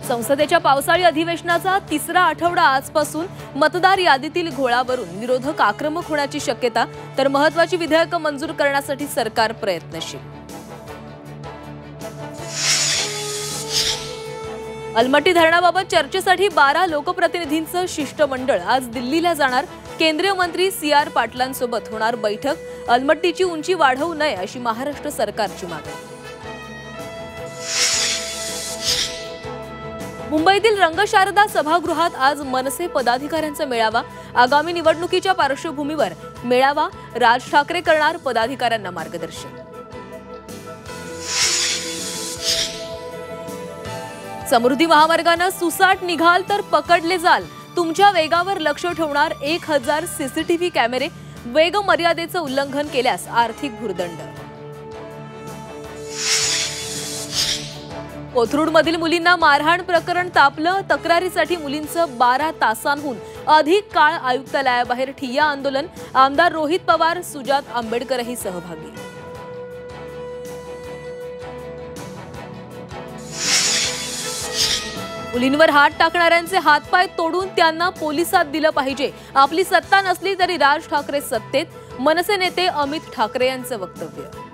संसदेच्या पावसाळी अधिवेशनाचा तिसरा आठवडा आजपासून मतदार यादीतील घोळावरून विरोधक आक्रमक होण्याची शक्यता, तर महत्त्वाची विधेयकं मंजूर करण्यासाठी सरकार प्रयत्नशील। अलमट्टी धरणाबाबत चर्चेसाठी 12 लोकप्रतिनिधींचं शिष्टमंडळ आज दिल्लीला जाणार। केंद्रीय मंत्री CR पाटलांसोबत होणार बैठक। अलमट्टीची उंची वाढवू नये अशी महाराष्ट्र सरकारची मागणी। मुंबईतील रंगशारदा सभागृहात आज मनसे पदाधिकाऱ्यांचा मेळावा। आगामी निवडणुकीच्या पार्श्वभूमीवर मेळावा, राज ठाकरे करणार पदाधिकाऱ्यांना मार्गदर्शन। समृद्धी महामार्गाने सुसाट निघाल तर पकडले जाल, तुमच्या वेगावर लक्ष ठेवणार 1000 CCTV कॅमेरे। वेग मर्यादेचं उल्लंघन केल्यास आर्थिक भुर्दंड। कोथरूडमधील मुलींना मारहाण प्रकरण तापलं। तक्रारीसाठी मुलींचं 12 तासांहून अधिक काळ आयुक्तालयाबाहेर ठिय्या आंदोलन। आमदार रोहित पवार, सुजात आंबेडकरही सहभागी। मुलींवर हात टाकणाऱ्यांचे हातपाय तोडून त्यांना पोलिसात दिलं पाहिजे। आपली सत्ता नसली तरी राज ठाकरे सत्तेत, मनसे नेते अमित ठाकरे यांचं वक्तव्य।